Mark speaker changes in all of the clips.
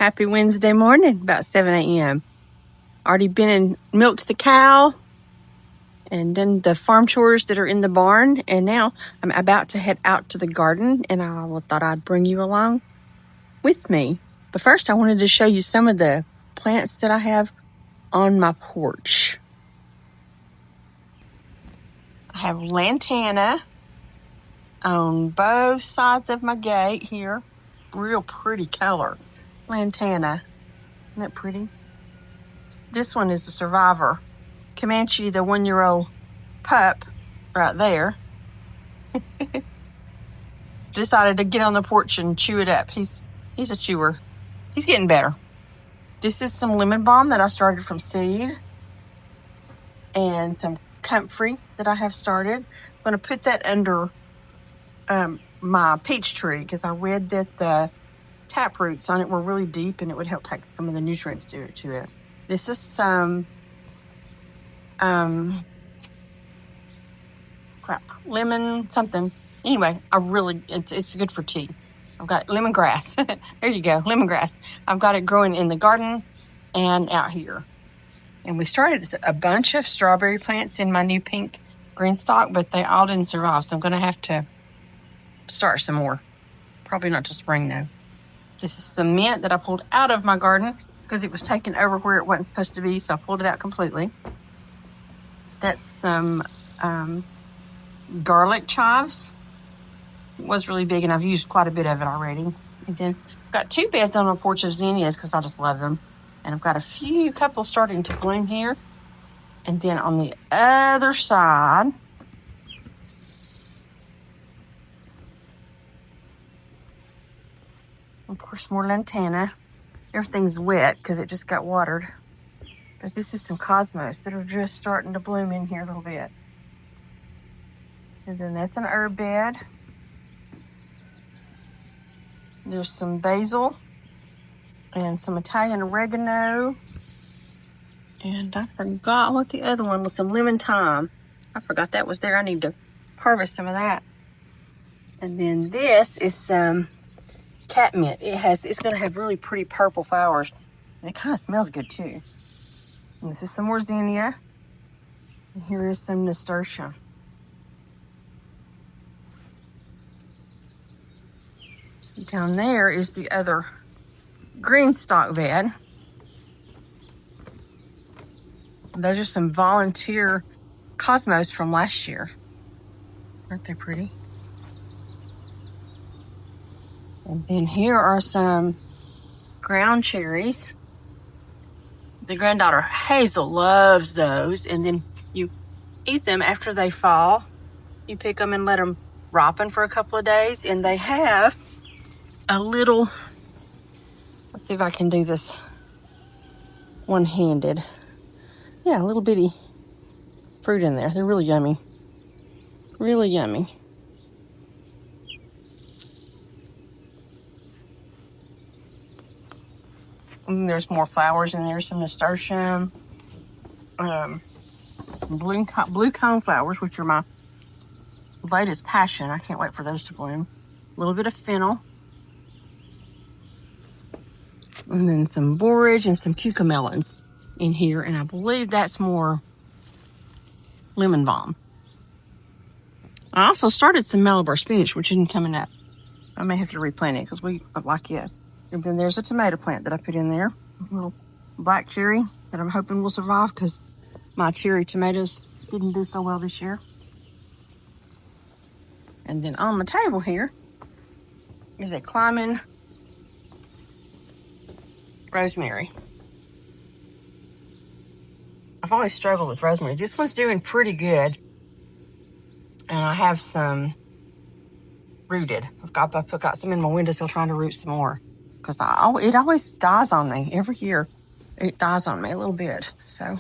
Speaker 1: Happy Wednesday morning, about 7 a.m. Already been and milked the cow and done the farm chores that are in the barn. And now I'm about to head out to the garden, and I thought I'd bring you along with me. But first, I wanted to show you some of the plants that I have on my porch. I have lantana on both sides of my gate here. Real pretty color. Lantana. Isn't that pretty? This one is a survivor. Comanche, the 1-year-old pup right there, decided to get on the porch and chew it up. He's a chewer. He's getting better. This is some lemon balm that I started from seed, and some comfrey that I have started. I'm going to put that under my peach tree because I read that the tap roots on it were really deep and it would help take some of the nutrients to it. This is some lemon something. Anyway, it's good for tea. I've got lemongrass. There you go, lemongrass. I've got it growing in the garden and out here. And we started a bunch of strawberry plants in my new pink green stock, but they all didn't survive. So I'm going to have to start some more. Probably not till spring though. This is some mint that I pulled out of my garden because it was taken over where it wasn't supposed to be. So I pulled it out completely. That's some garlic chives. It was really big and I've used quite a bit of it already. And then I've got 2 beds on my porch of zinnias because I just love them. And I've got a couple starting to bloom here. And then on the other side, of course, more lantana. Everything's wet because it just got watered. But this is some cosmos that are just starting to bloom in here a little bit. And then that's an herb bed. There's some basil and some Italian oregano. And I forgot what the other one was, some lemon thyme. I forgot that was there. I need to harvest some of that. And then this is some catmint. It's going to have really pretty purple flowers. And it kind of smells good too. And this is some more zinnia. And here is some nasturtium. Down there is the other green stock bed. Those are some volunteer cosmos from last year. Aren't they pretty? And then here are some ground cherries. The granddaughter Hazel loves those. And then you eat them after they fall. You pick them and let them ripen for a couple of days. And they have a little, let's see if I can do this one-handed. Yeah, a little bitty fruit in there. They're really yummy. Really yummy. And there's more flowers in there. Some nasturtium. Blue cone flowers, which are my latest passion. I can't wait for those to bloom. A little bit of fennel. And then some borage and some cucamelons in here. And I believe that's more lemon balm. I also started some Malabar spinach, which isn't coming up. I may have to replant it because we like it. And then there's a tomato plant that I put in there. A little black cherry that I'm hoping will survive because my cherry tomatoes didn't do so well this year. And then on my table here is a climbing rosemary. I've always struggled with rosemary. This one's doing pretty good. And I have some rooted. I've got some in my windowsill trying to root some more. Because it always dies on me. Every year it dies on me a little bit. So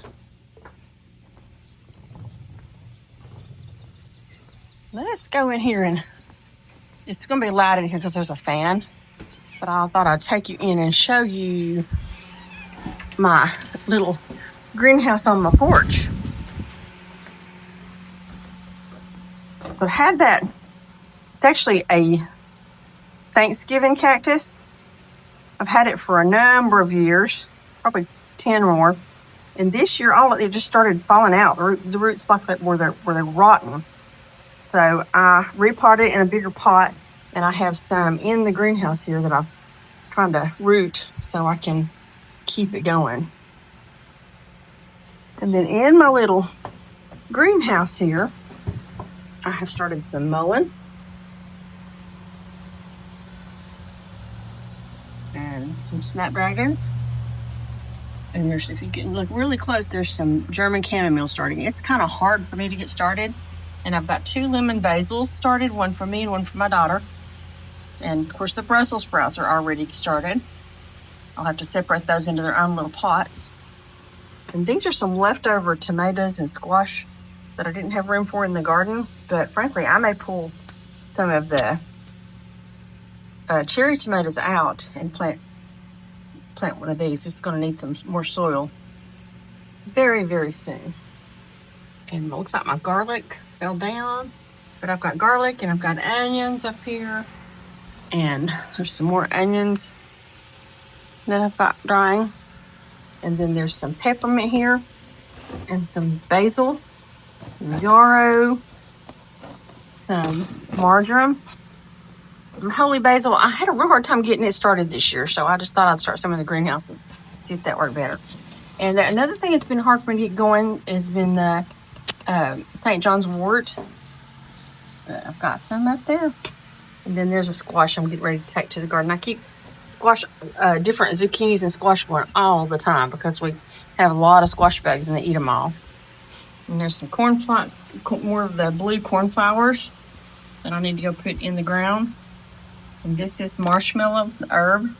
Speaker 1: let's go in here, and it's going to be light in here because there's a fan. But I thought I'd take you in and show you my little greenhouse on my porch. So I had that. It's actually a Thanksgiving cactus. I've had it for a number of years, probably 10 more. And this year, all of it just started falling out. The roots like that were they're rotten. So I repotted it in a bigger pot, and I have some in the greenhouse here that I'm trying to root so I can keep it going. And then in my little greenhouse here, I have started some mullein. And some snapdragons. And there's, if you can look really close, there's some German chamomile starting. It's kind of hard for me to get started. And I've got 2 lemon basils started, one for me and one for my daughter. And of course the Brussels sprouts are already started. I'll have to separate those into their own little pots. And these are some leftover tomatoes and squash that I didn't have room for in the garden. But frankly, I may pull some of the cherry tomatoes out and plant one of these. It's going to need some more soil very, very soon. And it looks like my garlic fell down, but I've got garlic and I've got onions up here, and there's some more onions that I've got drying, and then there's some peppermint here and some basil, some yarrow, some marjoram, some holy basil. I had a real hard time getting it started this year, so I just thought I'd start some in the greenhouse and see if that worked better. And another thing that's been hard for me to get going has been the St. John's wort. I've got some up there. And then there's a squash I'm getting ready to take to the garden. I keep squash, different zucchinis and squash going all the time because we have a lot of squash bugs and they eat them all. And there's some more of the blue cornflowers that I need to go put in the ground. And this is marshmallow herb.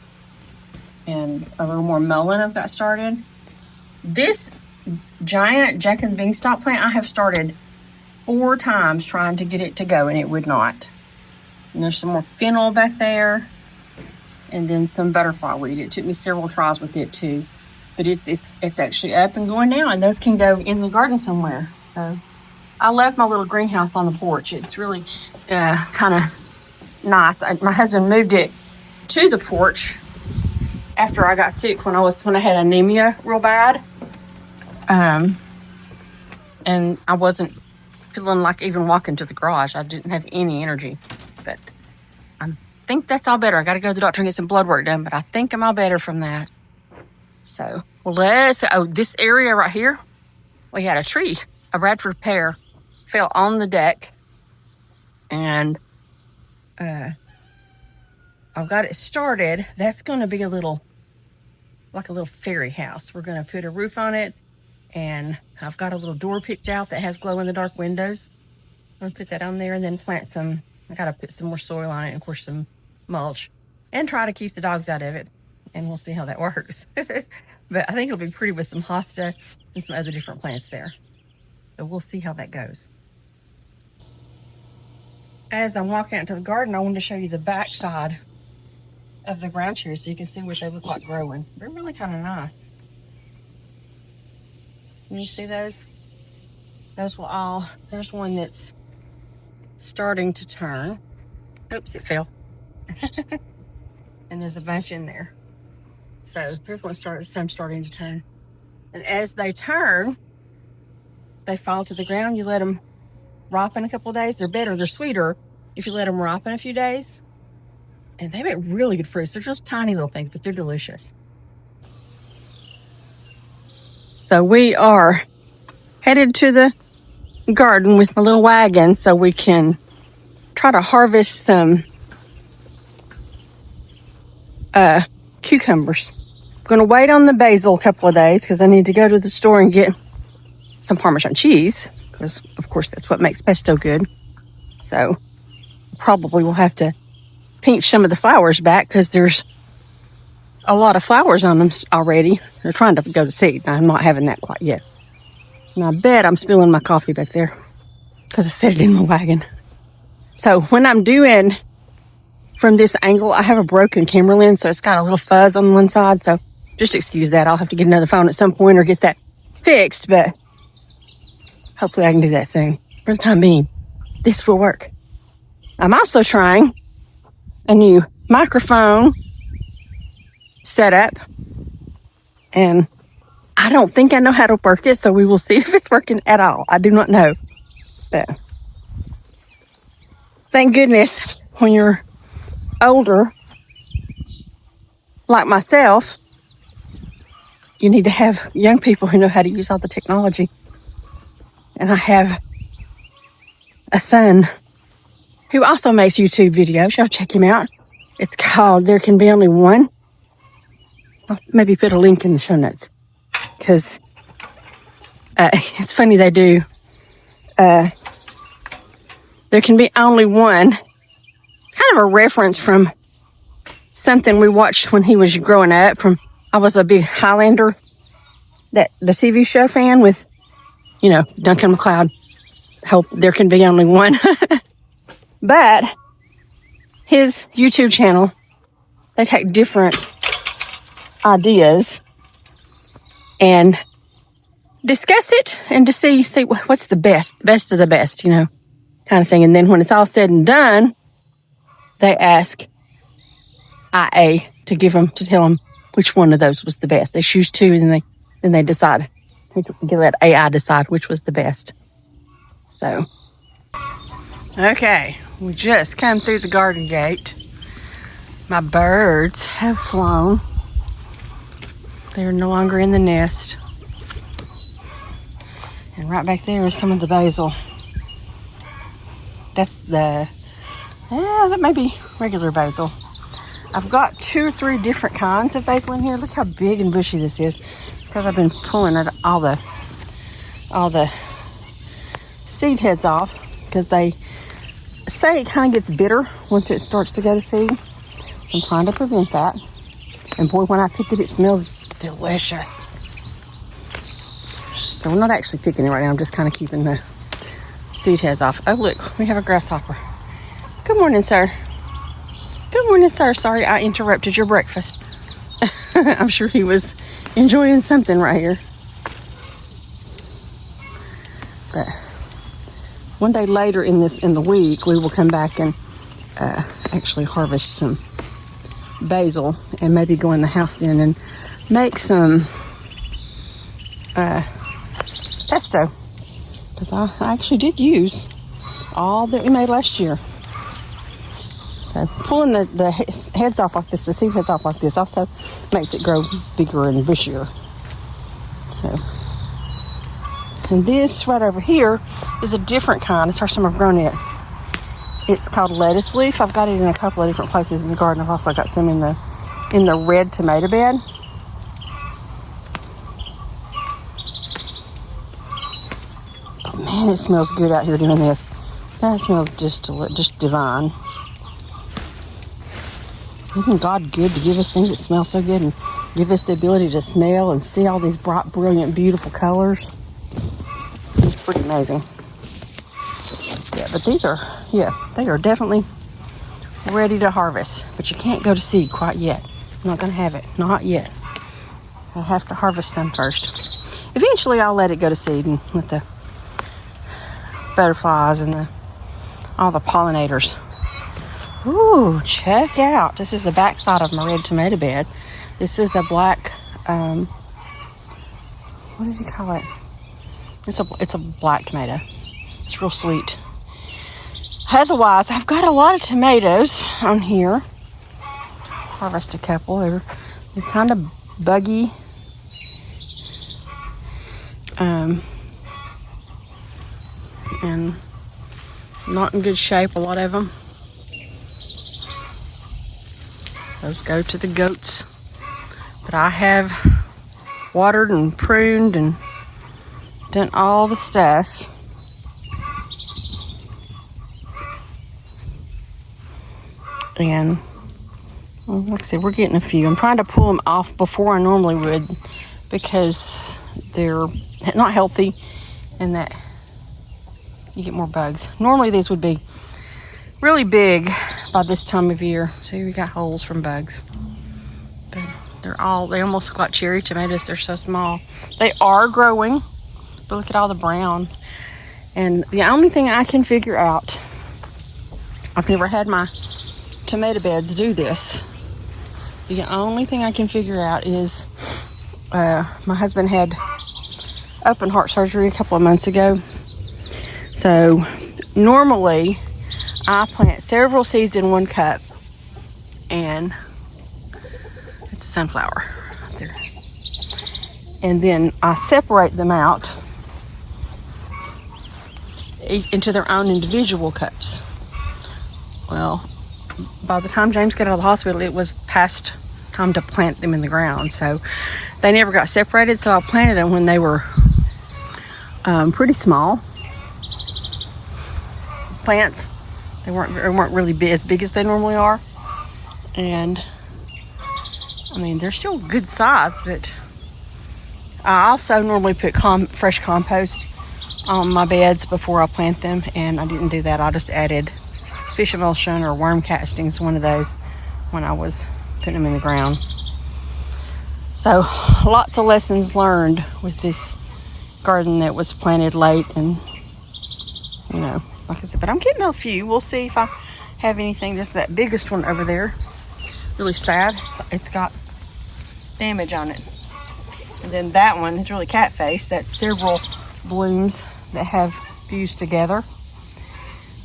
Speaker 1: And a little more mullein I've got started. This giant Jack and Beanstalk plant I have started 4 times trying to get it to go, and it would not. And there's some more fennel back there, and then some butterfly weed. It took me several tries with it too, but it's actually up and going now, and those can go in the garden somewhere. So I left my little greenhouse on the porch. It's really kind of nice. My husband moved it to the porch after I got sick when I had anemia real bad. And I wasn't feeling like even walking to the garage. I didn't have any energy, but I think that's all better. I got to go to the doctor and get some blood work done, but I think I'm all better from that. So, this area right here, we had a tree, a Bradford pear, fell on the deck, and I've got it started. That's going to be like a little fairy house. We're going to put a roof on it, and I've got a little door picked out that has glow-in-the-dark windows. I'm going to put that on there and then plant some. I got to put some more soil on it, and of course some mulch, and try to keep the dogs out of it, and we'll see how that works. But I think it'll be pretty with some hosta and some other different plants there. So we'll see how that goes. As I'm walking out to the garden, I wanted to show you the back side of the ground cherries so you can see what they look like growing. They're really kind of nice. Can you see those? Those will all, there's one that's starting to turn. Oops, it fell. And there's a bunch in there. So here's one some starting to turn. And as they turn, they fall to the ground. You let them ripen a couple of days. They're better, they're sweeter if you let them ripen a few days. And they make really good fruits. They're just tiny little things, but they're delicious. So we are headed to the garden with my little wagon so we can try to harvest some cucumbers. I'm going to wait on the basil a couple of days because I need to go to the store and get some Parmesan cheese because, of course, that's what makes pesto good. So probably we'll have to pinch some of the flowers back because there's a lot of flowers on them already. They're trying to go to seed. I'm not having that quite yet. And I bet I'm spilling my coffee back there because I set it in my wagon. So when I'm doing from this angle, I have a broken camera lens, so it's got a little fuzz on one side. So just excuse that. I'll have to get another phone at some point or get that fixed, but hopefully I can do that soon. For the time being, this will work. I'm also trying a new microphone setup. And I don't think I know how to work it, so we will see if it's working at all. I do not know. But thank goodness when you're older, like myself, you need to have young people who know how to use all the technology. And I have a son who also makes YouTube videos. Y'all check him out. It's called There Can Be Only One. I'll maybe put a link in the show notes. Because it's funny they do. There Can Be Only One. It's kind of a reference from something we watched when he was growing up. I was a big Highlander, the TV show fan with, Duncan MacLeod. Hope there can be only one. But his YouTube channel, they take different ideas and discuss it and to see what's the best of the best, kind of thing. And then when it's all said and done, they ask IA to tell them which one of those was the best. They choose two and then they decide. They let AI decide which was the best. So, okay, we just come through the garden gate. My birds have flown. They're no longer in the nest. And right back there is some of the basil. That may be regular basil. I've got 2 or 3 different kinds of basil in here. Look how big and bushy this is. It's because I've been pulling all the seed heads off, because they say it kind of gets bitter once it starts to go to seed. So I'm trying to prevent that. And boy, when I picked it, it smells delicious. So we're not actually picking it right now. I'm just kind of keeping the seed heads off. Oh, look, we have a grasshopper. Good morning, sir. Good morning, sir. Sorry I interrupted your breakfast. I'm sure he was enjoying something right here. But one day later in the week, we will come back and actually harvest some basil and maybe go in the house then and make some pesto, because I actually did use all that we made last year. So pulling the heads off like this, the seed heads off like this, also makes it grow bigger and bushier. So, and this right over here is a different kind. It's the first time I've grown it. It's called lettuce leaf. I've got it in a couple of different places in the garden. I've also got some in the red tomato bed. But man, it smells good out here doing this. That smells just divine. Isn't God good to give us things that smell so good and give us the ability to smell and see all these bright, brilliant, beautiful colors? It's pretty amazing. Yeah, but they are definitely ready to harvest. But you can't go to seed quite yet. I'm not going to have it. Not yet. I have to harvest some first. Eventually, I'll let it go to seed and let the butterflies and all the pollinators. Ooh, check out. This is the back side of my red tomato bed. This is a black, what does he call it? It's a black tomato. It's real sweet. Otherwise, I've got a lot of tomatoes on here. Harvest a couple. They're kind of buggy. And not in good shape, a lot of them. Those go to the goats. But I have watered and pruned and done all the stuff. And like I said, we're getting a few. I'm trying to pull them off before I normally would, because they're not healthy and that you get more bugs. Normally these would be really big by this time of year. See, we got holes from bugs. But they almost look like cherry tomatoes. They're so small. They are growing, but look at all the brown. And the only thing I can figure out, I've never had my tomato beds do this, The only thing I can figure out is my husband had open heart surgery a couple of months ago. So normally I plant several seeds in one cup, and it's a sunflower right there. And then I separate them out into their own individual cups. Well, by the time James got out of the hospital, it was past time to plant them in the ground. So they never got separated. So I planted them when they were pretty small plants. They weren't really as big as they normally are. And I mean, they're still good size, but I also normally put fresh compost on my beds before I plant them, and I didn't do that. I just added fish emulsion or worm castings, one of those, when I was putting them in the ground. So lots of lessons learned with this garden that was planted late, and you know, like I said, but I'm getting a few. We'll see if I have anything. There's that biggest one over there, really sad. It's got damage on it. And then that one is really cat-faced. That's several blooms that have fused together.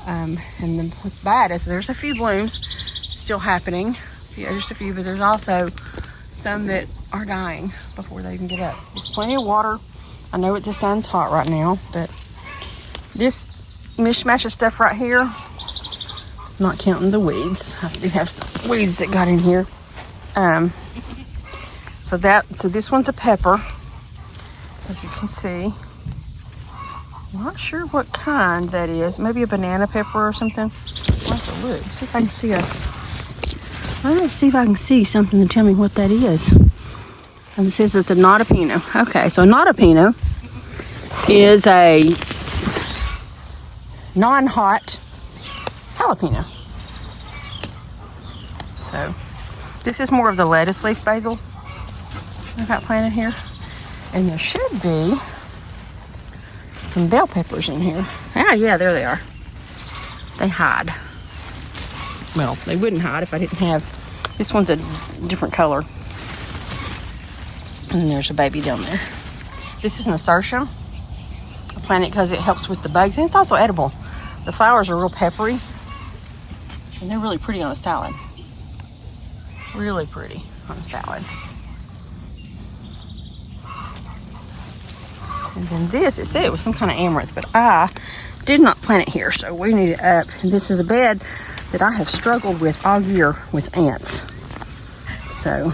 Speaker 1: And then what's bad is there's a few blooms still happening. Yeah, just a few, but there's also some that are dying before they even get up. There's plenty of water. I know the sun's hot right now, but this mishmash of stuff right here, not counting the weeds. I do have some weeds that got in here. So this one's a pepper, as you can see. I'm not sure what kind that is. Maybe a banana pepper or something. I'll have to look. See if I can see let's see if I can see something to tell me what that is. And it says it's a notapino. Okay, so a notapino is a non-hot jalapeno. So this is more of the lettuce leaf basil I've got planted here. And there should be some bell peppers in here. Ah, yeah, there they are. They hide. Well, they wouldn't hide if I didn't have. This one's a different color. And there's a baby down there. This is nasturtium. I plant it because it helps with the bugs, and it's also edible. The flowers are real peppery, and they're really pretty on a salad. Really pretty on a salad. And then this, it said it was some kind of amaranth, but I did not plant it here, so we need it up. And this is a bed that I have struggled with all year with ants. So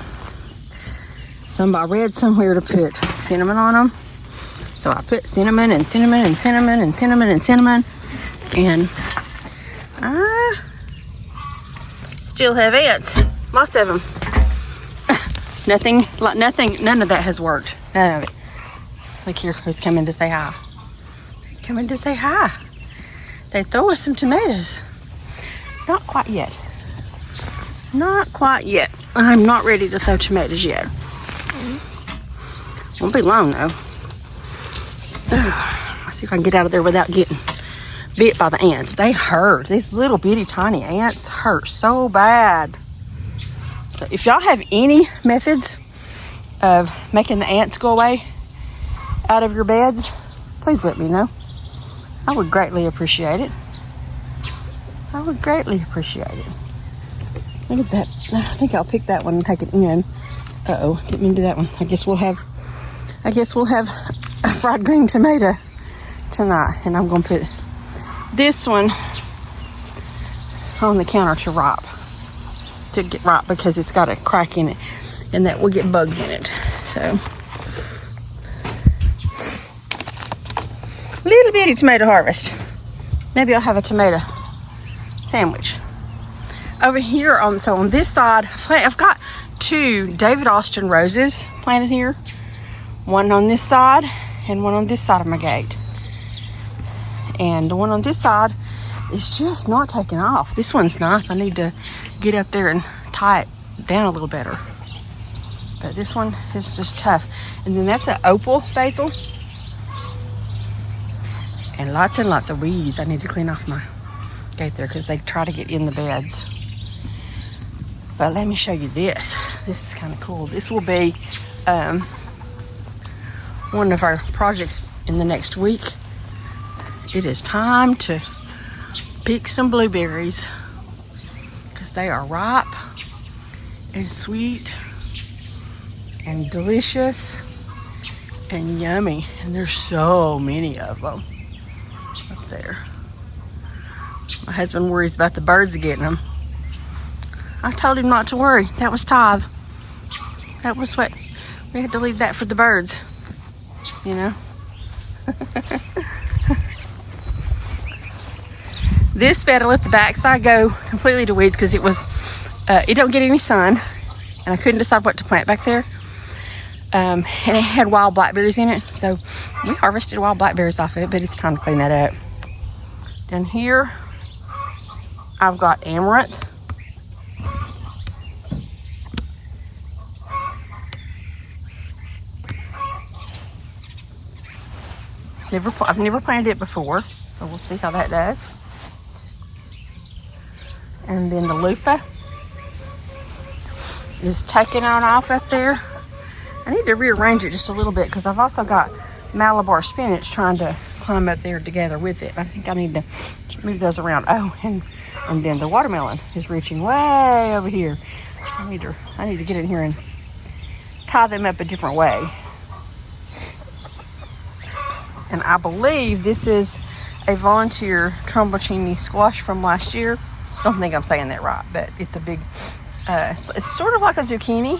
Speaker 1: I read somewhere to put cinnamon on them. So I put cinnamon and cinnamon and cinnamon and cinnamon and cinnamon, and I still have ants. Lots of them. None of that has worked. None of it. Look here, who's coming to say hi. Coming to say hi. They throw us some tomatoes. Not quite yet. Not quite yet. I'm not ready to throw tomatoes yet. Won't be long though. Let's see if I can get out of there without getting bit by the ants. They hurt. These little bitty tiny ants hurt so bad. So if y'all have any methods of making the ants go away out of your beds, please let me know. I would greatly appreciate it. I would greatly appreciate it. Look at that. I think I'll pick that one and take it in. Uh-oh, didn't mean to do that one. I guess we'll have a fried green tomato tonight. And I'm going to put this one on the counter to get ripe, because it's got a crack in it and that will get bugs in it. So, little bitty tomato harvest. Maybe I'll have a tomato sandwich. Over here on this side, I've got 2 David Austin roses planted here. One on this side and one on this side of my gate. And the one on this side is just not taking off. This one's nice. I need to get up there and tie it down a little better. But this one is just tough. And then that's an opal basil. And lots of weeds. I need to clean off my gate there because they try to get in the beds. But let me show you this. This is kind of cool. This will be one of our projects in the next week. It is time to pick some blueberries because they are ripe and sweet and delicious and yummy. And there's so many of them up there. My husband worries about the birds getting them. I told him not to worry. That was tithe. That was what we had to leave that for the birds, you know. This bed, I let the backside go completely to weeds because it don't get any sun, and I couldn't decide what to plant back there. And it had wild blackberries in it, so we harvested wild blackberries off of it, but it's time to clean that up. Down here, I've got amaranth. I've never planted it before, so we'll see how that does. And then the loofah is taking on off up there. I need to rearrange it just a little bit because I've also got Malabar spinach trying to climb up there together with it. I think I need to move those around. Oh, and then the watermelon is reaching way over here. I need to get in here and tie them up a different way. And I believe this is a volunteer Tromboncini squash from last year. Don't think I'm saying that right, but it's a big, it's sort of like a zucchini,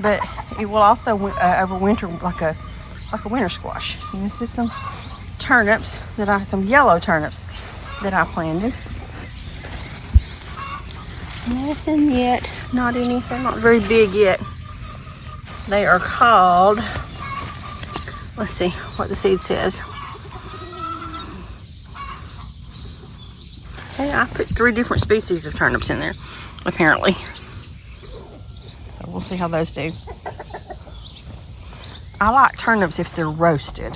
Speaker 1: but it will also overwinter like a winter squash. And this is some turnips some yellow turnips that I planted. Nothing yet, not any, they're not very big yet. They are called, let's see what the seed says. Okay, I put 3 different species of turnips in there, apparently. So we'll see how those do. I like turnips if they're roasted.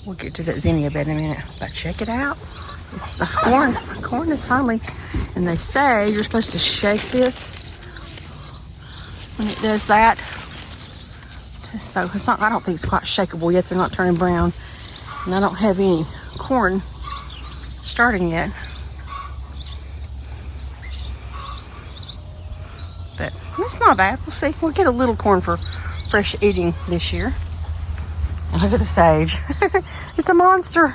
Speaker 1: We'll get to that zinnia bed in a minute. But check it out. It's the corn. The corn is finally, and they say you're supposed to shake this when it does that. So it's not, I don't think it's quite shakeable yet. They're not turning brown. And I don't have any corn starting yet. But it's not bad. We'll see. We'll get a little corn for fresh eating this year. And look at the sage. It's a monster.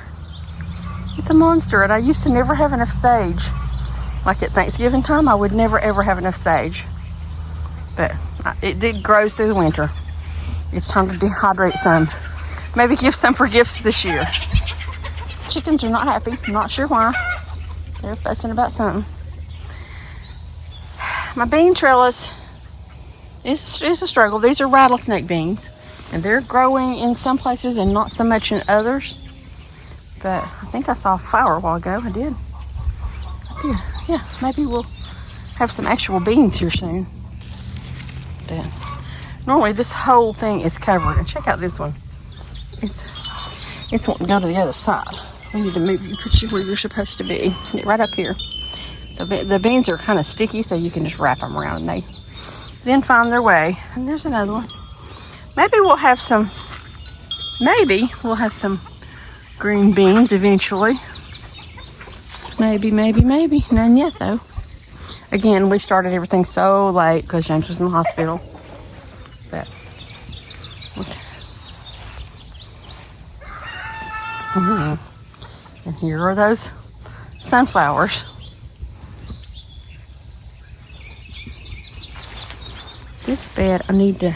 Speaker 1: It's a monster. And I used to never have enough sage. Like at Thanksgiving time, I would never ever have enough sage. But it grows through the winter. It's time to dehydrate some. Maybe give some for gifts this year. Chickens are not happy. I'm not sure why. They're fussing about something. My bean trellis is a struggle. These are rattlesnake beans. And they're growing in some places and not so much in others. But I think I saw a flower a while ago. I did. Yeah, maybe we'll have some actual beans here soon. But normally this whole thing is covered. And check out this one. It's wanting to go to the other side. We need to move you, put you where you're supposed to be. Get right up here. So the beans are kind of sticky, so you can just wrap them around and they then find their way. And there's another one. Maybe we'll have some green beans eventually. Maybe. None yet though. Again, we started everything so late because James was in the hospital. But and here are those sunflowers. This bed I need to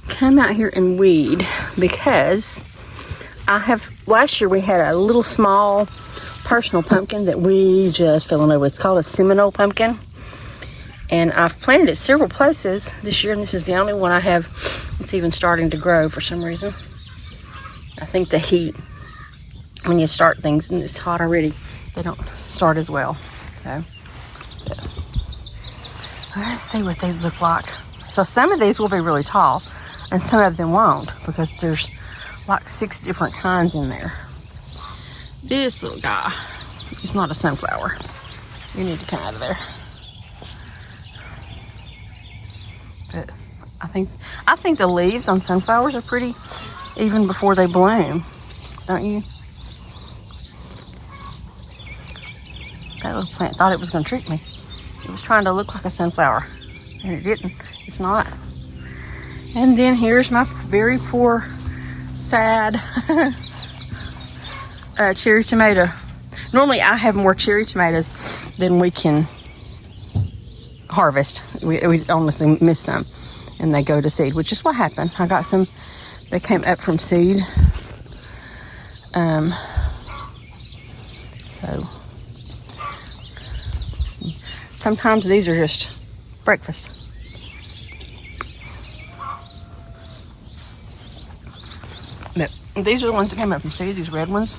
Speaker 1: come out here and weed because last year we had a little small personal pumpkin that we just fell in love with. It's called a Seminole pumpkin. And I've planted it several places this year, and this is the only one I have that's even starting to grow for some reason. I think the heat, when you start things and it's hot already, they don't start as well. So let's see what these look like. So some of these will be really tall, and some of them won't because there's like 6 different kinds in there. This little guy is not a sunflower. You need to come out of there. I think the leaves on sunflowers are pretty even before they bloom, don't you? That little plant thought it was going to trick me. It was trying to look like a sunflower, and it didn't. It's not. And then here's my very poor, sad cherry tomato. Normally I have more cherry tomatoes than we can harvest. We honestly miss some, and they go to seed, which is what happened. I got some that came up from seed. So sometimes these are just breakfast. But these are the ones that came up from seed, these red ones.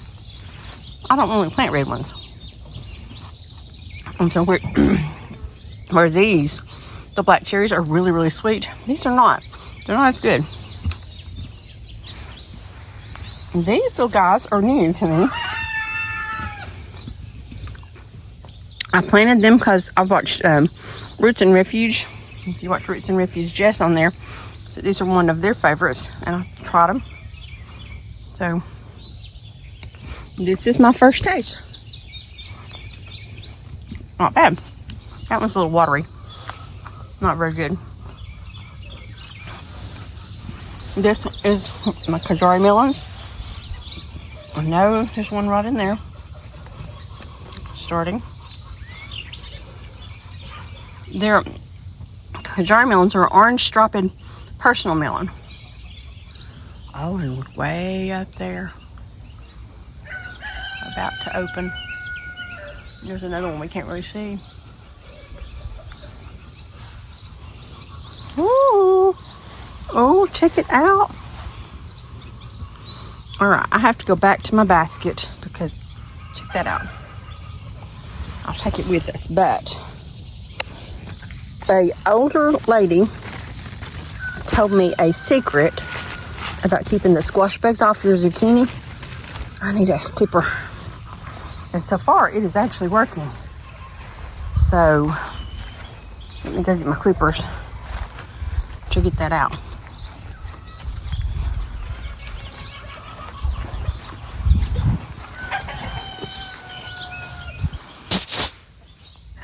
Speaker 1: I don't really plant red ones. And so where these, the black cherries are really, really sweet. These are not. They're not as good. These little guys are new to me. I planted them because I watched Roots and Refuge. If you watch Roots and Refuge, Jess on there. So these are one of their favorites, and I tried them. So this is my first taste. Not bad. That one's a little watery. Not very good. This is my Kajari melons. I know there's one right in there. Starting. Their Kajari melons are orange striped personal melon. Oh, and way up there. About to open. There's another one we can't really see. Ooh. Oh, check it out. All right, I have to go back to my basket because check that out. I'll take it with us, but an older lady told me a secret about keeping the squash bugs off your zucchini. I need a clipper. And so far, it is actually working. So, let me go get my clippers to get that out.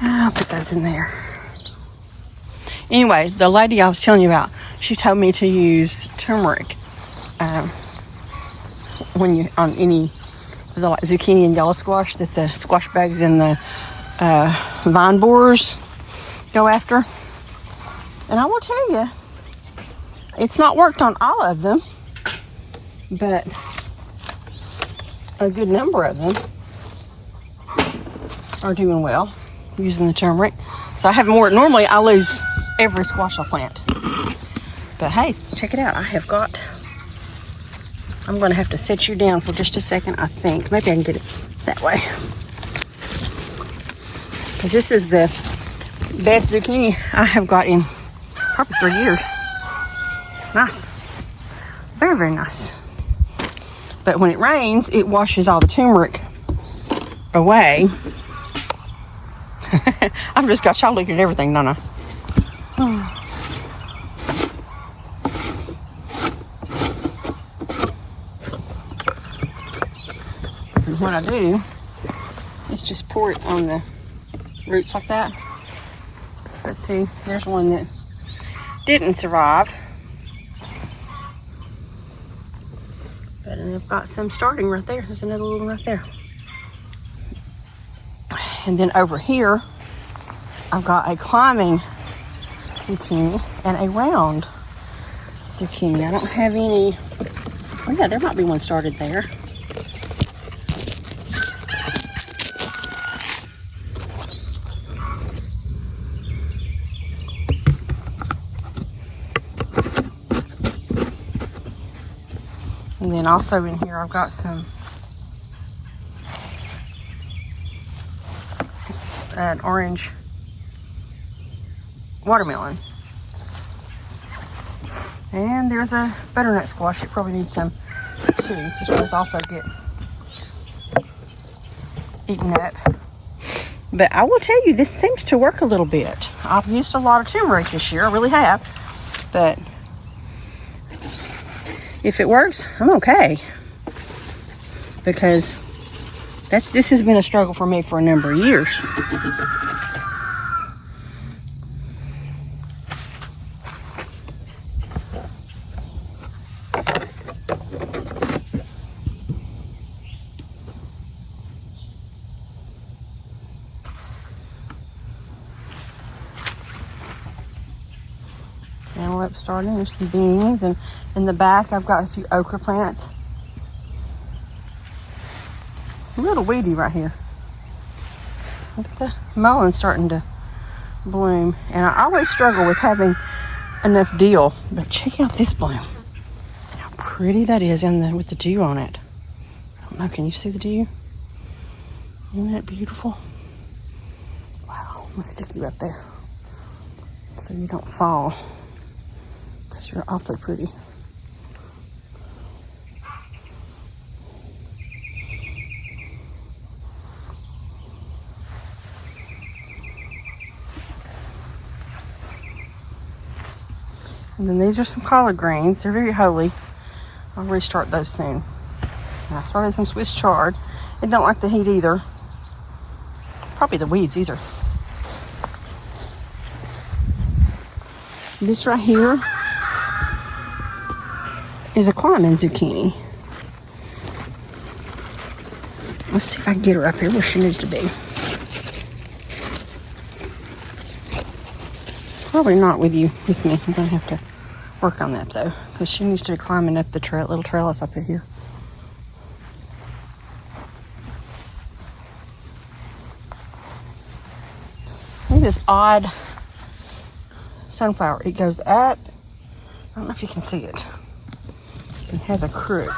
Speaker 1: I'll put those in there. Anyway, the lady I was telling you about, she told me to use turmeric when you on any of the like zucchini and yellow squash that the squash bugs and the vine borers go after. And I will tell you, it's not worked on all of them, but a good number of them are doing well using the turmeric. So I have more. Normally I lose every squash I plant. But hey, check it out. I'm going to have to set you down for just a second, I think. Maybe I can get it that way. Because this is the best zucchini I have got in probably 3 years. Nice. Very, very nice. But when it rains, it washes all the turmeric away. I've just got y'all looking at everything, don't I? And what I do is just pour it on the roots like that. Let's see, there's one that didn't survive. But I've got some starting right there. There's another little one right there. And then over here, I've got a climbing zucchini and a round zucchini. I don't have any. Oh yeah, there might be one started there. And then also in here, I've got some an orange watermelon. And there's a butternut squash. It probably needs some too, because those also get eaten up. But I will tell you, this seems to work a little bit. I've used a lot of turmeric this year. I really have. But If it works, I'm okay. Because this has been a struggle for me for a number of years. Cantaloupe starting. There's some beans, and in the back I've got a few okra plants. A little weedy right here. Look at the mullein starting to bloom, and I always struggle with having enough dew. But check out this bloom. How pretty that is, with the dew on it. I don't know. Can you see the dew? Isn't that beautiful? Wow. I'm gonna stick you up there so you don't fall. You're awfully pretty. And then these are some collard greens. They're very holy. I'll restart those soon. And I started some Swiss chard. They don't like the heat either. Probably the weeds either. This right here is a climbing zucchini. Let's see if I can get her up here where she needs to be. Probably not with me. I'm gonna have to work on that though, because she needs to be climbing up the little trellis up here. Look at this odd sunflower. It goes up. I don't know if you can see it. It has a crook.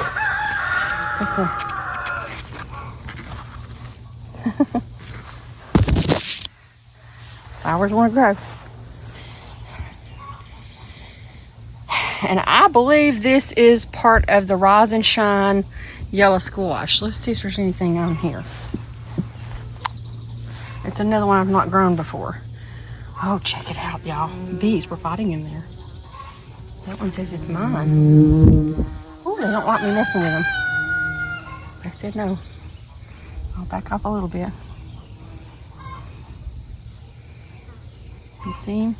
Speaker 1: Flowers want to grow. And I believe this is part of the Rise and Shine yellow squash. Let's see if there's anything on here. It's another one I've not grown before. Oh, check it out, y'all. Bees were fighting in there. That one says it's mine. Oh, they don't like me messing with them. They said no. I'll back off a little bit. You see them?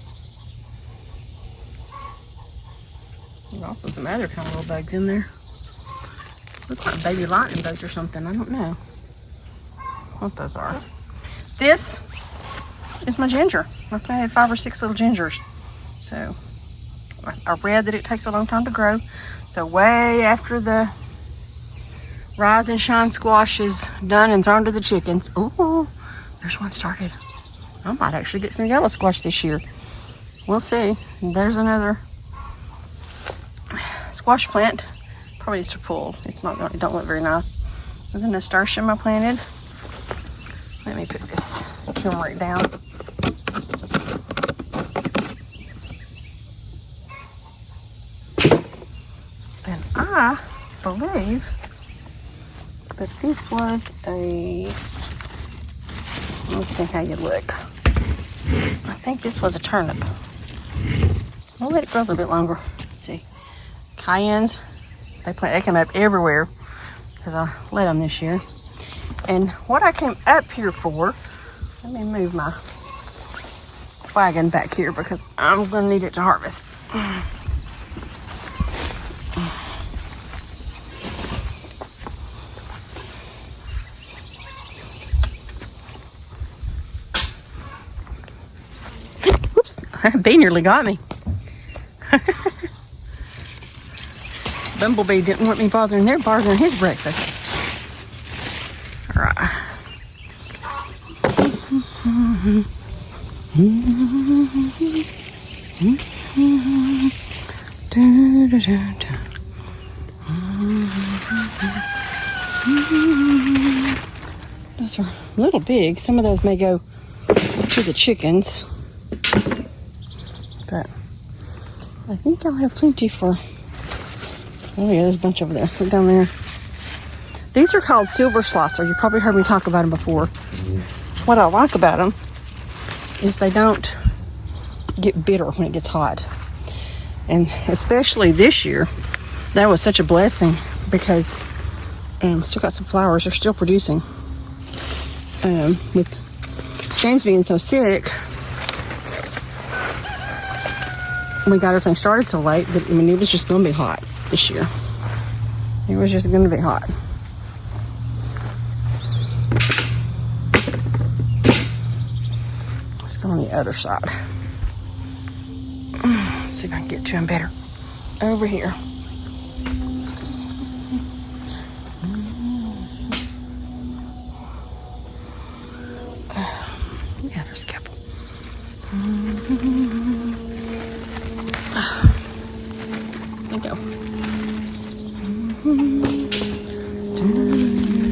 Speaker 1: There's also some other kind of little bugs in there. Look like baby lightning bugs or something. I don't know what those are. This is my ginger. I think I had 5 or 6 little gingers. So I read that it takes a long time to grow. So way after the Rise and Shine squash is done and thrown to the chickens. Ooh, there's one started. I might actually get some yellow squash this year. We'll see. There's another squash plant. Probably needs to pull. It don't look very nice. There's a nasturtium I planted. Let me put this turmeric down. And I believe that this was let's see how you look. I think this was a turnip. We'll let it grow a little bit longer. Let's see. Cayennes, they come up everywhere because I let them this year. And what I came up here for, let me move my wagon back here because I'm going to need it to harvest. Whoops, that bee nearly got me. Bumblebee didn't want me bothering his breakfast. All right. Those are a little big. Some of those may go to the chickens. But I think I'll have plenty for... Oh yeah, there's a bunch over there. Look down there. These are called silver slicer. You've probably heard me talk about them before. What I like about them is they don't get bitter when it gets hot. And especially this year, That was such a blessing because still got some flowers. They're still producing. With James being so sick, we got everything started so late, but I mean, it was just going to be hot this year. It was just going to be hot. Let's go on the other side. Let's see if I can get to him better. Over here. Yeah, there's a couple. There you go.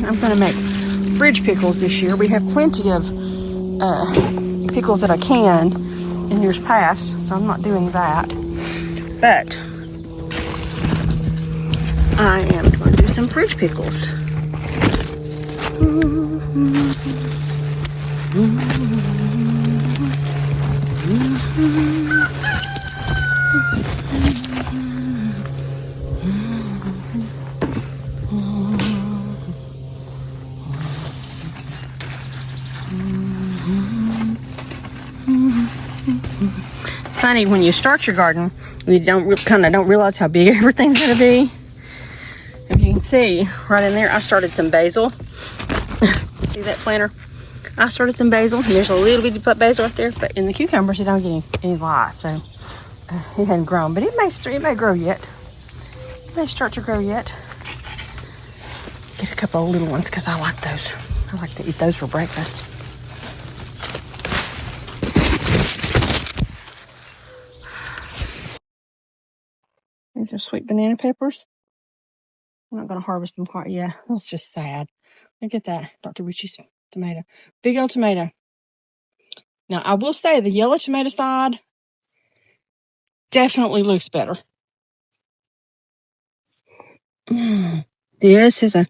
Speaker 1: I'm going to make fridge pickles this year. We have plenty of pickles that I can in years past, so I'm not doing that. But I am going to do some fridge pickles. It's funny when you start your garden, you don't realize how big everything's going to be. If you can see right in there, I started some basil. See that planter? I started some basil, and there's a little bit of basil right there, but in the cucumbers, it don't get any light, so it hadn't grown. But it may grow yet. It may start to grow yet. Get a couple of little ones because I like those. I like to eat those for breakfast. These are sweet banana peppers. I'm not going to harvest them quite yet. That's just sad. Look at that, Dr. Richie's tomato. Big old tomato. Now, I will say the yellow tomato side definitely looks better. This is a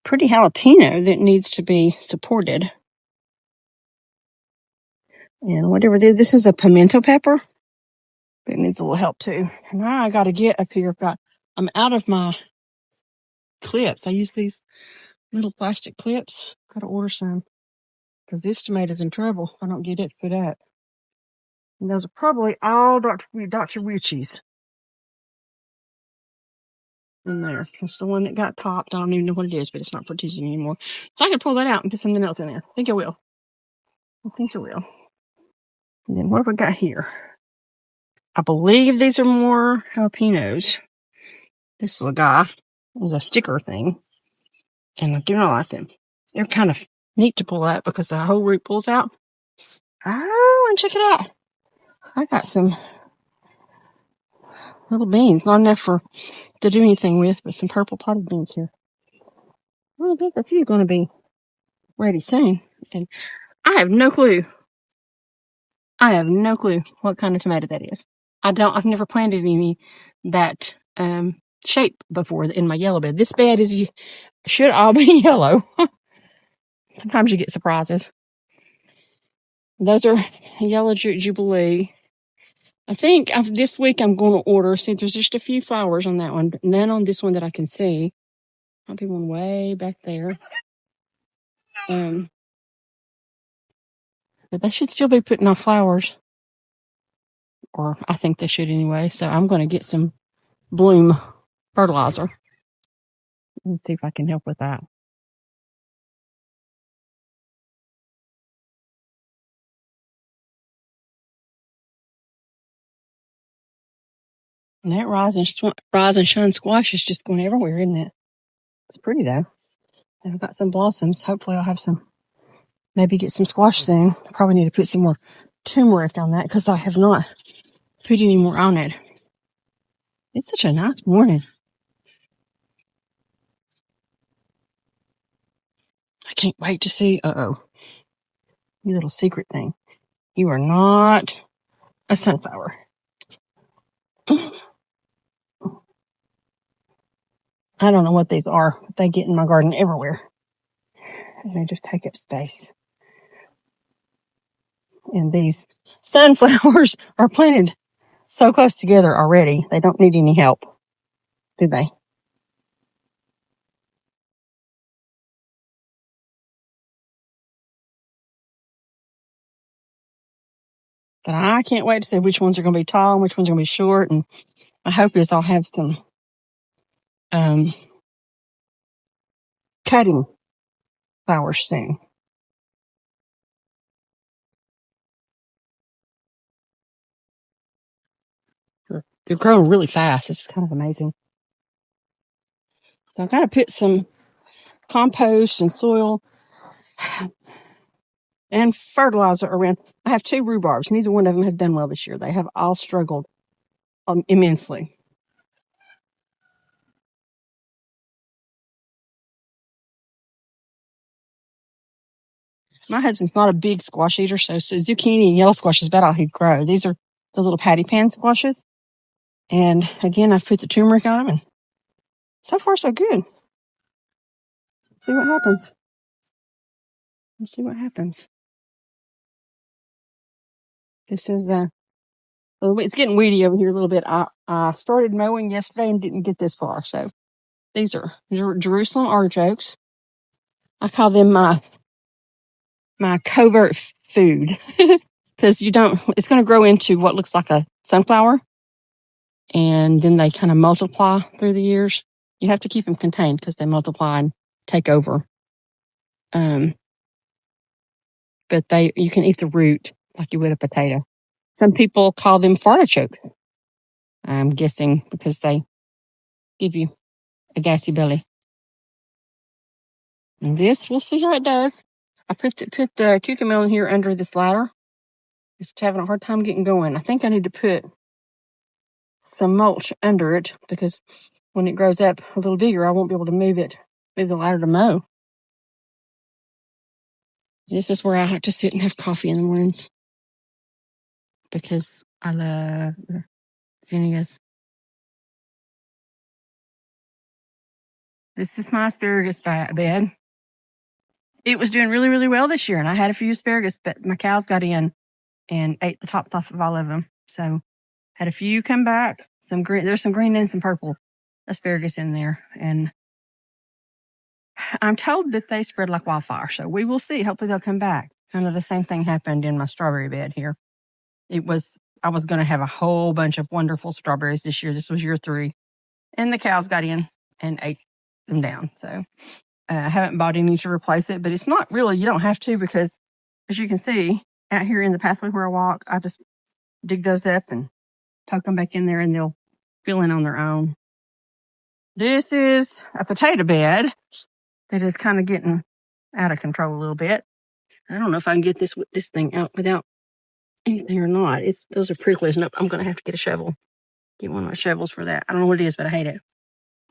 Speaker 1: pretty jalapeno that needs to be supported. And whatever this is a pimento pepper. But it needs a little help too. And now I got to get up here. I'm out of my clips. I use these little plastic clips. Got to order some. Because this tomato's in trouble if I don't get it put up. And those are probably all Dr. Richie's in there. It's the one that got topped. I don't even know what it is, but it's not producing anymore. So I can pull that out and put something else in there. I think I will. And then what have I got here? I believe these are more jalapenos. This little guy is a sticker thing. And I do not like them. They're kind of neat to pull out because the whole root pulls out. Oh, and check it out. I got some little beans. Not enough to do anything with, but some purple potted beans here. Well, I think a few are going to be ready soon. And I have no clue. What kind of tomato that is. I've never planted any that shape before in my yellow bed. This bed should all be yellow. Sometimes you get surprises. Those are yellow jubilee. I think this week I'm going to order, since there's just a few flowers on that one, none on this one that I can see. Might be one way back there. But they should still be putting on flowers. Or I think they should anyway. So I'm going to get some bloom fertilizer. Let's see if I can help with that. And that rise and shine squash is just going everywhere, isn't it? It's pretty though. And I've got some blossoms. Hopefully I'll have maybe get some squash soon. I probably need to put some more turmeric on that because I have not put any more on it. It's such a nice morning. I can't wait to see. You little secret thing. You are not a sunflower. I don't know what these are, but they get in my garden everywhere. And they just take up space. And these sunflowers are planted so close together already. They don't need any help. did they? But I can't wait to see which ones are going to be tall and which ones are going to be short. And my hope is I'll have some cutting flowers soon. They're growing really fast. It's kind of amazing. So I've got to put some compost and soil and fertilizer around. I have 2 rhubarbs. Neither one of them have done well this year. They have all struggled immensely. My husband's not a big squash eater, so zucchini and yellow squash is about all he'd grow. These are the little patty pan squashes. And again, I've put the turmeric on them, and so far so good. See what happens. Let's see what happens. This is it's getting weedy over here a little bit. I started mowing yesterday and didn't get this far. So these are Jerusalem artichokes. I call them my covert food because it's going to grow into what looks like a sunflower, and then they kind of multiply through the years. You have to keep them contained because they multiply and take over. But you can eat the root like you would a potato. Some people call them fartichokes. I'm guessing because they give you a gassy belly. And this, we'll see how it does. I put the cucumber in here under this ladder. Just having a hard time getting going. I think I need to put some mulch under it because when it grows up a little bigger, I won't be able to move the ladder to mow. This is where I have to sit and have coffee in the mornings because I love zinnias. This is my asparagus bed. It was doing really, really well this year, and I had a few asparagus, but my cows got in and ate the tops off of all of them. So had a few come back. Some green, there's some green and some purple asparagus in there, and I'm told that they spread like wildfire. So we will see. Hopefully they'll come back. Kind of the same thing happened in my strawberry bed here. I was going to have a whole bunch of wonderful strawberries this year. This was year 3, and the cows got in and ate them down. So I haven't bought any to replace it, but it's not really, you don't have to, because as you can see out here in the pathway where I walk, I just dig those up and tuck them back in there and they'll fill in on their own. This is a potato bed that is kind of getting out of control a little bit. I don't know if I can get this thing out without anything or not. Those are pricklies. Nope, I'm going to have to get a shovel. Get one of my shovels for that. I don't know what it is, but I hate it.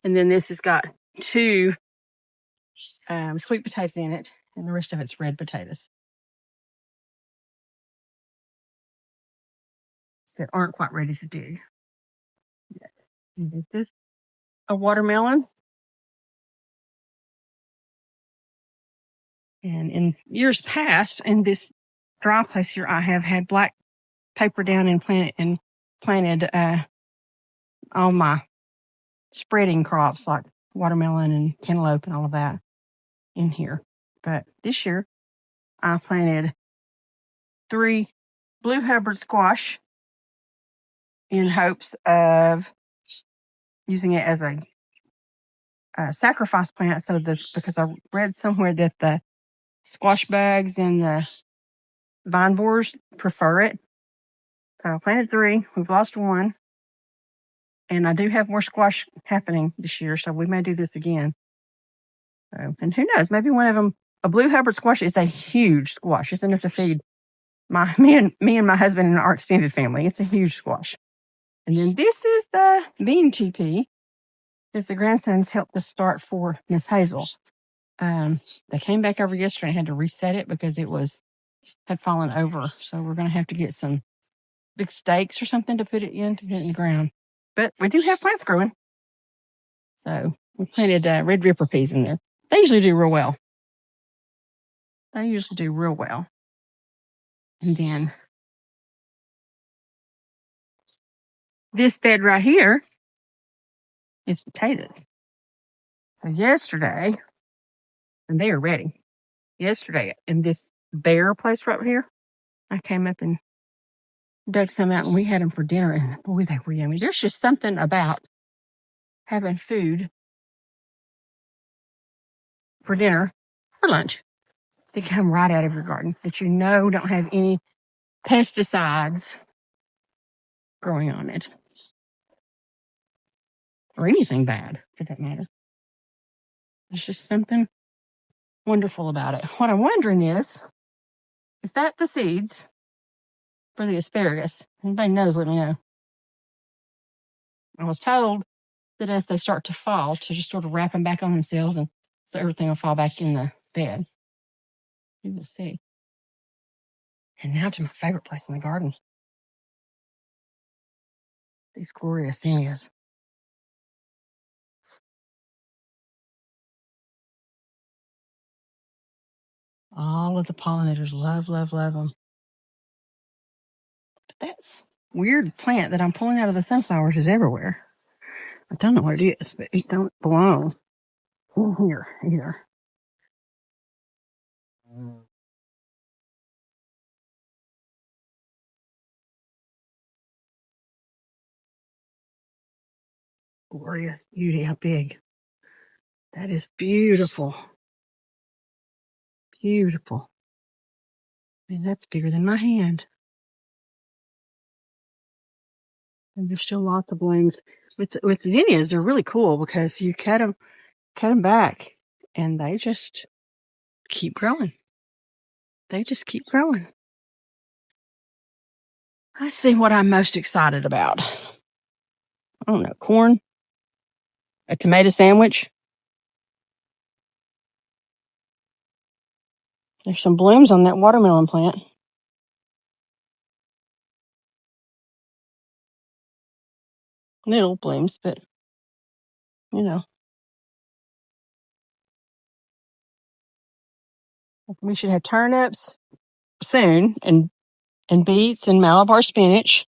Speaker 1: And then this has got 2 sweet potatoes in it, and the rest of it's red potatoes that aren't quite ready to do. This is a watermelon. And in years past, in this dry place here, I have had black paper down and planted all my spreading crops like watermelon and cantaloupe and all of that in here. But this year, I planted 3 blue Hubbard squash in hopes of using it as a sacrifice plant, because I read somewhere that the squash bugs and the vine borers prefer it. So I planted 3. We've lost 1. And I do have more squash happening this year, so we may do this again. And who knows, maybe one of them, a blue Hubbard squash is a huge squash. It's enough to feed me and my husband and our extended family. It's a huge squash. And then this is the bean TP that the grandsons helped us start for Miss Hazel. They came back over yesterday and had to reset it because it had fallen over. So we're going to have to get some big stakes or something to put it in the ground. But we do have plants growing. So we planted red ripper peas in there. They usually do real well. And then this bed right here is potatoes. So yesterday, and they are ready. Yesterday, in this bear place right here, I came up and dug some out, and we had them for dinner, and boy, they were yummy. There's just something about having food for dinner or lunch that come right out of your garden that you know don't have any pesticides growing on it or anything bad for that matter. There's just something wonderful about it. What I'm wondering is that the seeds for the asparagus? Anybody knows, let me know. I was told that as they start to fall, to just sort of wrap them back on themselves, and so everything will fall back in the bed. We will see. And now to my favorite place in the garden. These glorious zinnias. All of the pollinators love them. But that weird plant that I'm pulling out of the sunflowers is everywhere. I don't know what it is, but it don't belong in here either. Glorious beauty, how big. That is beautiful. Beautiful. I mean, that's bigger than my hand. And there's still lots of blooms. With zinnias, they're really cool because you cut them back, and they just keep growing. They just keep growing. Let's see what I'm most excited about. I don't know, corn, a tomato sandwich. There's some blooms on that watermelon plant. Little blooms, but you know. We should have turnips soon, and beets and Malabar spinach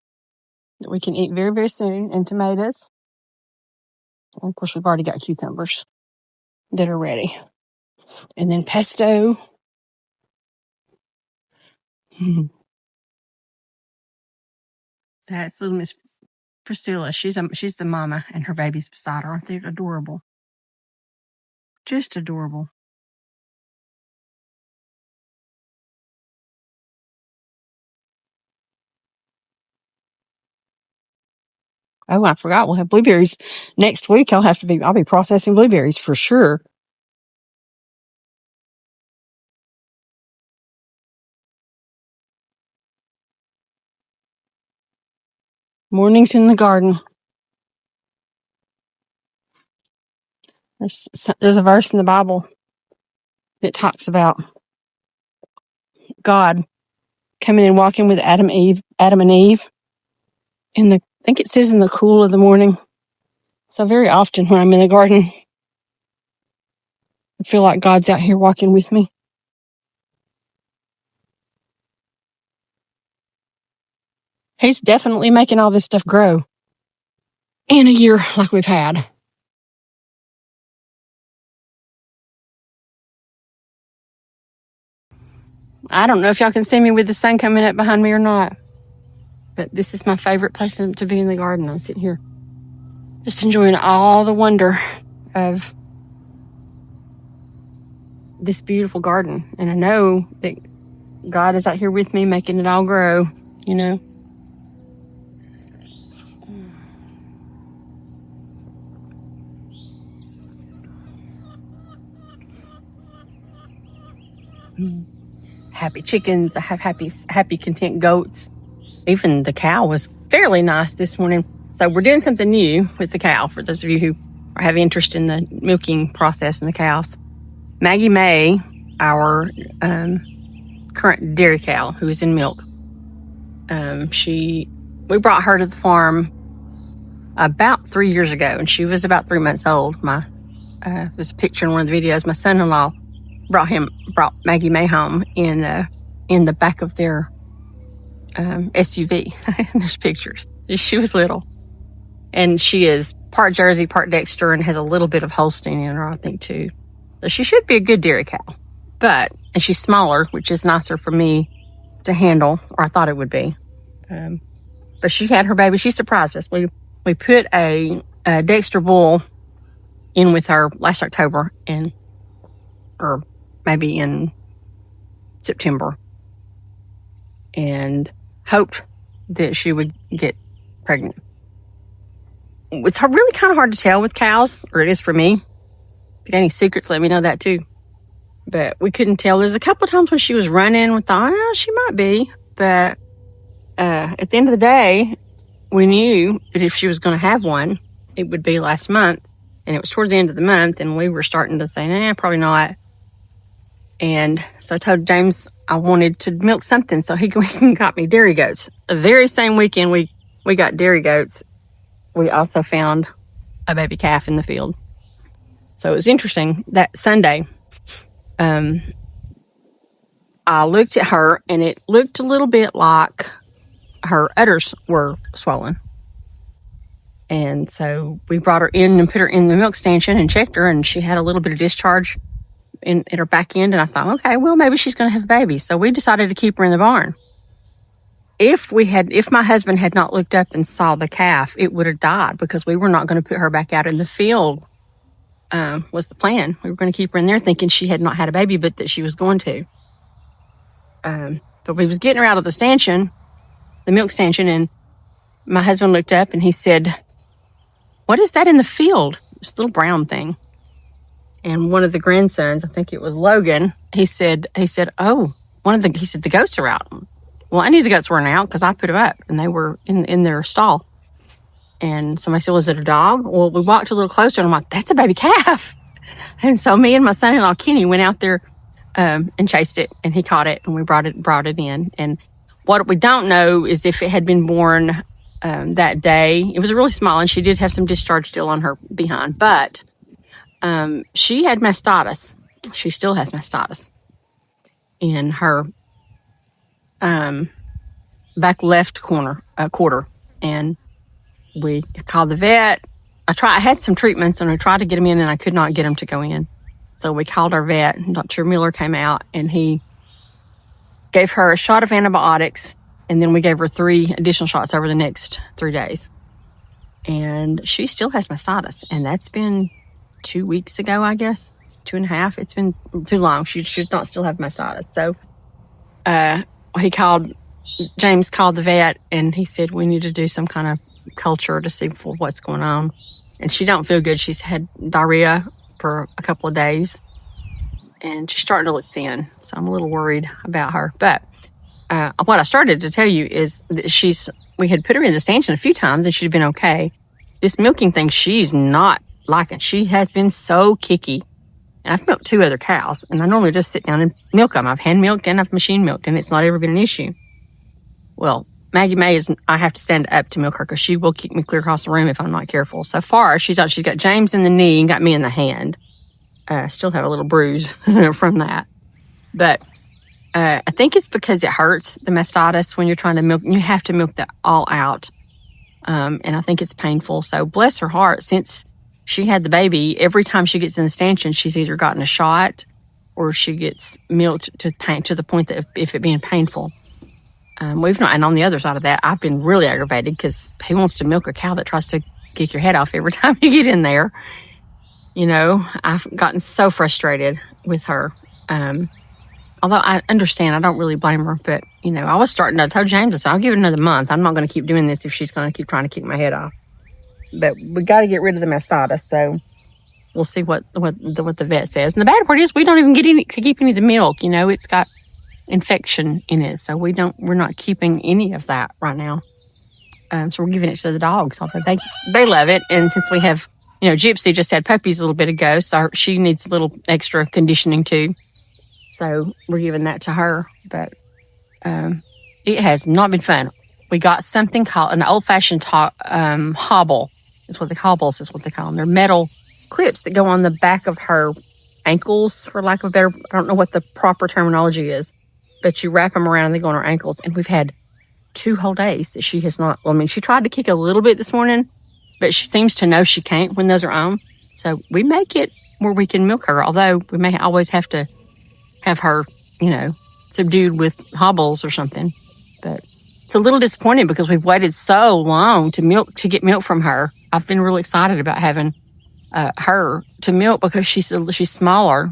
Speaker 1: that we can eat very, very soon, and tomatoes. And of course, we've already got cucumbers that are ready. And then pesto. That's little Miss Priscilla. She's the mama, and her baby's beside her. Aren't they adorable? Just adorable. Oh, I forgot. We'll have blueberries next week. I'll be processing blueberries for sure. Mornings in the garden. There's a verse in the Bible that talks about God coming and walking with Adam and Eve. I think it says in the cool of the morning. So very often when I'm in the garden, I feel like God's out here walking with me. He's definitely making all this stuff grow in a year like we've had. I don't know if y'all can see me with the sun coming up behind me or not, but this is my favorite place to be in the garden. I sit here just enjoying all the wonder of this beautiful garden. And I know that God is out here with me, making it all grow, you know. Happy chickens. I have happy, content goats. Even the cow was fairly nice this morning. So we're doing something new with the cow, for those of you who have interest in the milking process and the cows. Maggie May, our current dairy cow who is in milk, we brought her to the farm about 3 years ago, and she was about 3 months old. There's a picture in one of the videos. My son-in-law brought Maggie May home in the back of their SUV. There's pictures. She was little, and she is part Jersey, part Dexter, and has a little bit of Holstein in her, I think, too. So she should be a good dairy cow. And she's smaller, which is nicer for me to handle, or I thought it would be. But she had her baby. She surprised us. We put a Dexter bull in with her last October, or maybe in September, and hoped that she would get pregnant. It's really kind of hard to tell with cows, or it is for me. If you got any secrets, let me know that too. But we couldn't tell. There's a couple of times when she was running, we thought, oh, she might be. But at the end of the day, we knew that if she was going to have one, it would be last month. And it was towards the end of the month, and we were starting to say, nah, probably not. And so I told James I wanted to milk something, so he got me dairy goats. The very same weekend we got dairy goats, we also found a baby calf in the field. So it was interesting. That Sunday, I looked at her, and it looked a little bit like her udders were swollen. And so we brought her in and put her in the milk stanchion and checked her, and she had a little bit of discharge in her back end. And I thought, okay, well, maybe she's going to have a baby. So we decided to keep her in the barn. If my husband had not looked up and saw the calf, it would have died, because we were not going to put her back out in the field. Was the plan. We were going to keep her in there thinking she had not had a baby, but that she was going to. But we was getting her out of the stanchion, the milk stanchion, and my husband looked up and he said, what is that in the field? This little brown thing. And one of the grandsons, I think it was Logan, he said, oh, he said, the goats are out. Well, I knew the goats weren't out because I put them up and they were in their stall. And somebody said, was it a dog? Well, we walked a little closer and I'm like, that's a baby calf. And so me and my son-in-law, Kenny, went out there and chased it, and he caught it, and we brought it in. And what we don't know is if it had been born that day. It was really small, and she did have some discharge still on her behind, but she had mastitis. She still has mastitis in her back left quarter, and we called the vet. I had some treatments, and I tried to get them in, and I could not get them to go in. So we called our vet, and Dr. Miller came out, and he gave her a shot of antibiotics, and then we gave her 3 additional shots over the next 3 days. And she still has mastitis, and that's been 2 weeks ago, I guess, 2.5. It's been too long. She should not still have mastitis. So James called the vet, and he said we need to do some kind of culture to see what's going on. And she don't feel good. She's had diarrhea for a couple of days, and she's starting to look thin. So I'm a little worried about her. But what I started to tell you is that we had put her in the stanchion a few times, and she'd been okay. This milking thing, she's not liking. She has been so kicky. And I've milked 2 other cows, and I normally just sit down and milk them. I've hand milked and I've machine milked, and it's not ever been an issue. Well, Maggie May I have to stand up to milk her because she will kick me clear across the room if I'm not careful. So far, she's got James in the knee and got me in the hand. Still have a little bruise from that. But I think it's because it hurts, the mastitis, when you're trying to milk. You have to milk that all out. And I think it's painful. So bless her heart, since she had the baby, every time she gets in the stanchion, she's either gotten a shot or she gets milked to the point that if it being painful. And on the other side of that, I've been really aggravated because who wants to milk a cow that tries to kick your head off every time you get in there? You know, I've gotten so frustrated with her. Although I understand, I don't really blame her. But, you know, I told James, I said, I'll give it another month. I'm not going to keep doing this if she's going to keep trying to kick my head off. But we got to get rid of the mastitis. So we'll see what the vet says. And the bad part is we don't even get to keep any of the milk. You know, it's got infection in it. So we're not keeping any of that right now. So we're giving it to the dogs. Although they love it. And since we have, you know, Gypsy just had puppies a little bit ago, so she needs a little extra conditioning too. So we're giving that to her. But it has not been fun. We got something called an old-fashioned hobble. Hobbles is what they call them. They're metal clips that go on the back of her ankles, for lack of a better, I don't know what the proper terminology is, but you wrap them around and they go on her ankles. And we've had 2 whole days that she has not, she tried to kick a little bit this morning, but she seems to know she can't when those are on. So we make it where we can milk her, although we may always have to have her, subdued with hobbles or something. But it's a little disappointing because we've waited so long to get milk from her. I've been really excited about having her to milk because she's smaller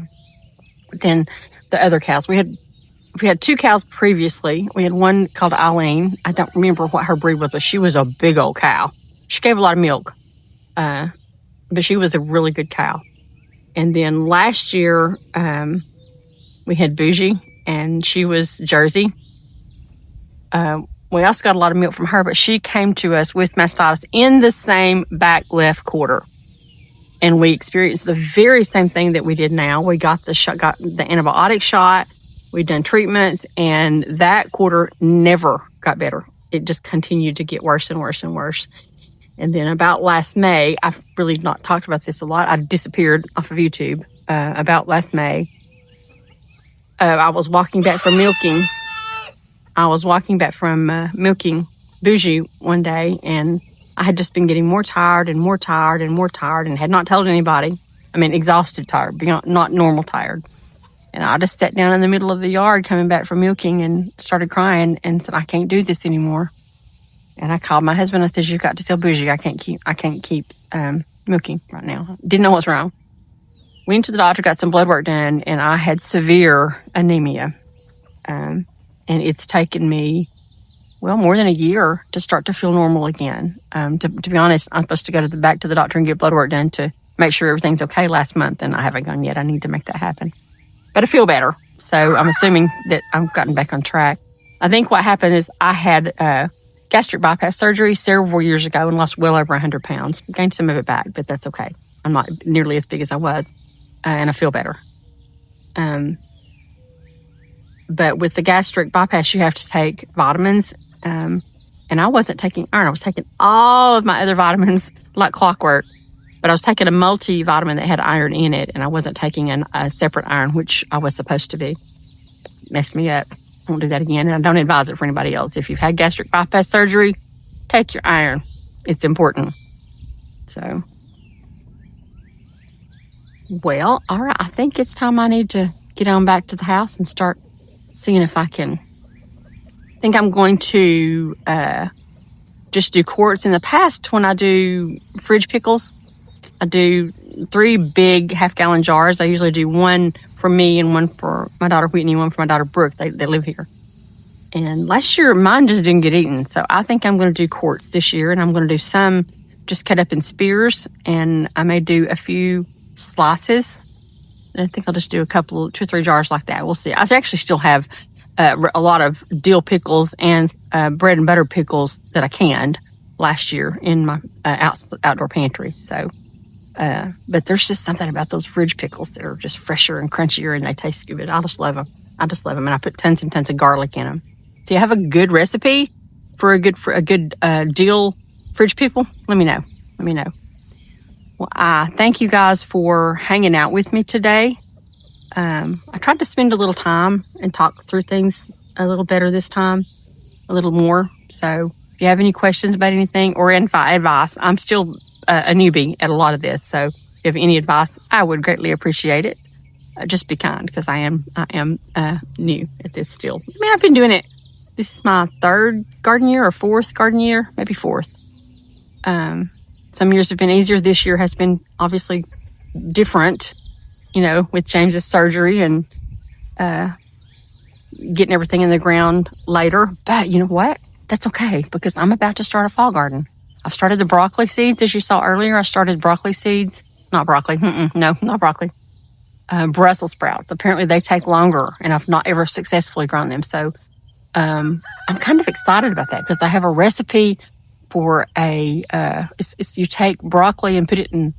Speaker 1: than the other cows. We had 2 cows previously. We had one called Eileen. I don't remember what her breed was, but she was a big old cow. She gave a lot of milk, but she was a really good cow. And then last year, we had Bougie, and she was Jersey. We also got a lot of milk from her, but she came to us with mastitis in the same back left quarter. And we experienced the very same thing that we did now. We got the antibiotic shot. We'd done treatments, and that quarter never got better. It just continued to get worse and worse and worse. And then about last May, I've really not talked about this a lot. I disappeared off of YouTube. About last May, I was walking back from milking. Bougie one day, and I had just been getting more tired and more tired and more tired, and had not told anybody. I mean, exhausted tired, beyond not normal tired. And I just sat down in the middle of the yard coming back from milking and started crying and said, I can't do this anymore. And I called my husband. I said, you've got to tell Bougie I can't keep milking right now. Didn't know what's wrong. Went to the doctor, got some blood work done, and I had severe anemia. And it's taken me, more than a year to start to feel normal again. To be honest, I'm supposed to go back to the doctor and get blood work done to make sure everything's okay last month, and I haven't gone yet. I need to make that happen. But I feel better, so I'm assuming that I've gotten back on track. I think what happened is I had gastric bypass surgery several years ago and lost well over 100 pounds. Gained some of it back, but that's okay. I'm not nearly as big as I was, and I feel better. But with the gastric bypass, you have to take vitamins, and I wasn't taking iron. I was taking all of my other vitamins like clockwork, but I was taking a multivitamin that had iron in it, and I wasn't taking a separate iron, which I was supposed to be. Messed me up. I won't do that again, and I don't advise it for anybody else. If you've had gastric bypass surgery, take your iron. It's important. So, all right. I think it's time I need to get on back to the house and start seeing if I can. I think I'm going to just do quarts. In the past, when I do fridge pickles, I do 3 big half-gallon jars. I usually do one for me and one for my daughter Whitney, one for my daughter Brooke. They live here. And last year, mine just didn't get eaten. So I think I'm going to do quarts this year, and I'm going to do some just cut up in spears, and I may do a few slices. I think I'll just do 2 or 3 jars like that. We'll see. I actually still have a lot of dill pickles and bread and butter pickles that I canned last year in my outdoor pantry. So, but there's just something about those fridge pickles that are just fresher and crunchier, and they taste good. I just love them. And I put tons and tons of garlic in them. So you have a good recipe for a good dill fridge pickle? Let me know. Well, I thank you guys for hanging out with me today. I tried to spend a little time and talk through things a little better this time, a little more. So if you have any questions about anything or advice, I'm still a newbie at a lot of this. So if you have any advice, I would greatly appreciate it. Just be kind, because I am new at this still. I mean, I've been doing it. This is my 3rd garden year or 4th garden year, maybe 4th. Some years have been easier. This year has been obviously different, with James's surgery and getting everything in the ground later. But you know what? That's okay, because I'm about to start a fall garden. I started the broccoli seeds, as you saw earlier. I started broccoli seeds. Not broccoli. No, not broccoli. Brussels sprouts. Apparently they take longer, and I've not ever successfully grown them. So I'm kind of excited about that, because I have a recipe for you take broccoli and put it in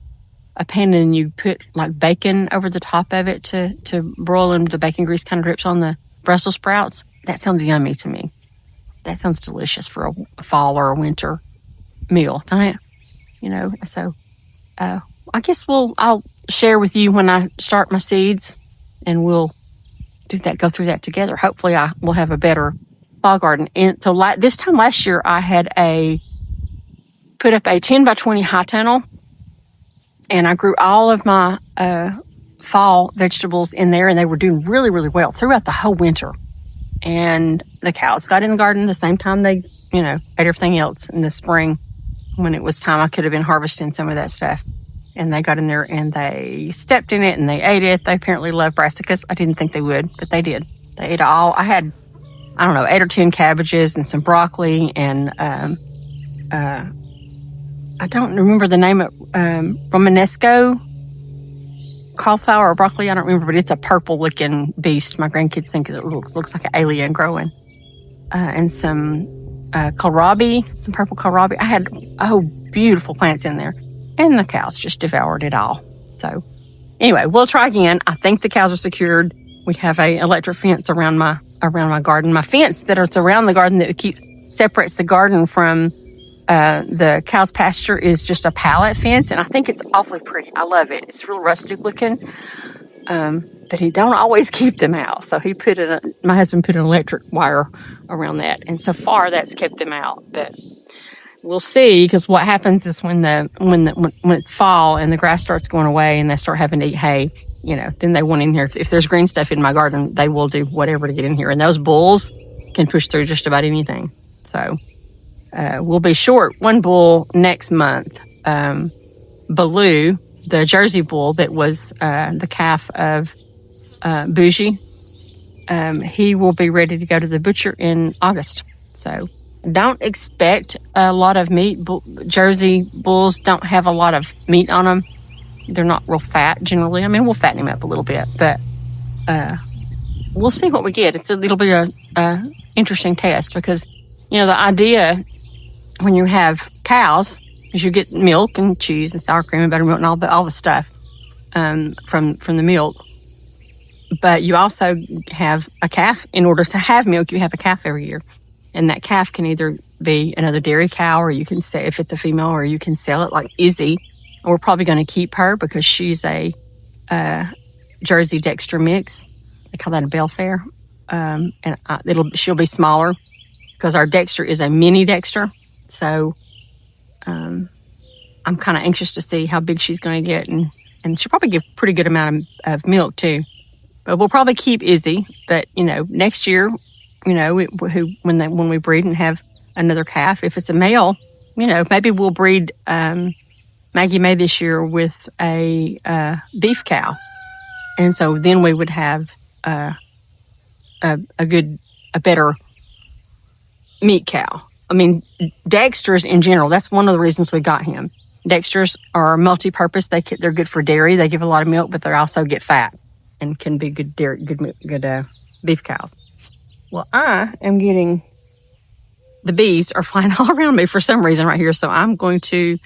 Speaker 1: a pan, and you put like bacon over the top of it to broil, and the bacon grease kind of drips on the Brussels sprouts. That sounds yummy to me. That sounds delicious for a fall or a winter meal, don't it? So I guess I'll share with you when I start my seeds, and we'll go through that together. Hopefully I will have a better fall garden. And so this time last year, I had a put up a 10 by 20 high tunnel, and I grew all of my fall vegetables in there, and they were doing really, really well throughout the whole winter. And the cows got in the garden the same time they, ate everything else in the spring. When it was time, I could have been harvesting some of that stuff. And they got in there and they stepped in it and they ate it. They apparently love brassicas. I didn't think they would, but they did. They ate all. I had, 8 or 10 cabbages and some broccoli and I don't remember the name of Romanesco cauliflower or broccoli. I don't remember, but it's a purple looking beast. My grandkids think it looks like an alien growing. And some kohlrabi, some purple kohlrabi. I had beautiful plants in there, and the cows just devoured it all. So anyway, we'll try again. I think the cows are secured. We have a electric fence around my garden. My fence that's around the garden that separates the garden from the cow's pasture is just a pallet fence, and I think it's awfully pretty. I love it. It's real rustic looking, but he don't always keep them out. So my husband put an electric wire around that, and so far that's kept them out. But we'll see, because what happens is when it's fall and the grass starts going away and they start having to eat hay, then they want in here. If there's green stuff in my garden, they will do whatever to get in here, and those bulls can push through just about anything. So. We'll be short one bull next month. Baloo, the Jersey bull that was the calf of Bougie, he will be ready to go to the butcher in August. So don't expect a lot of meat. Jersey bulls don't have a lot of meat on them. They're not real fat generally. I mean, we'll fatten him up a little bit, but we'll see what we get. It'll be a interesting test, because the idea when you have cows is you get milk and cheese and sour cream and buttermilk and all the stuff from the milk. But you also have a calf. In order to have milk, you have a calf every year, and that calf can either be another dairy cow, or you can say, if it's a female, or you can sell it like Izzy. And we're probably going to keep her because she's a Jersey Dexter mix. They call that a Belfair, and she'll be smaller because our Dexter is a mini Dexter. So I'm kind of anxious to see how big she's going to get, and she'll probably give a pretty good amount of milk too. But we'll probably keep Izzy. But next year, when we breed and have another calf, if it's a male, maybe we'll breed Maggie May this year with a beef cow, and so then we would have a better meat cow. I mean, Dexters in general, that's one of the reasons we got him. Dexters are multi-purpose. They're good for dairy. They give a lot of milk, but they also get fat and can be good beef cows. Well, I am getting, the bees are flying all around me for some reason right here. So I'm going to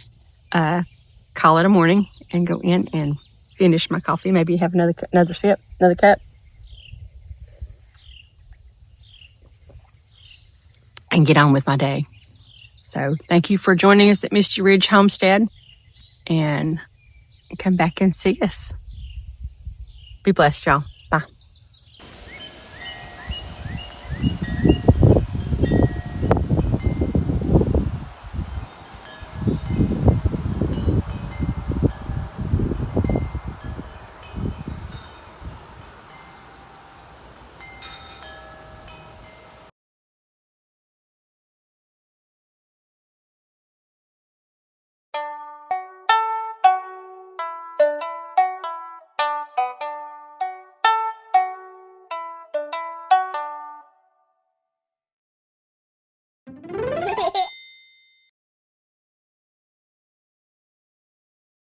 Speaker 1: call it a morning and go in and finish my coffee. Maybe have another sip, another cup. And get on with my day. So thank you for joining us at Misty Ridge Homestead, and come back and see us. Be blessed, y'all. Bye.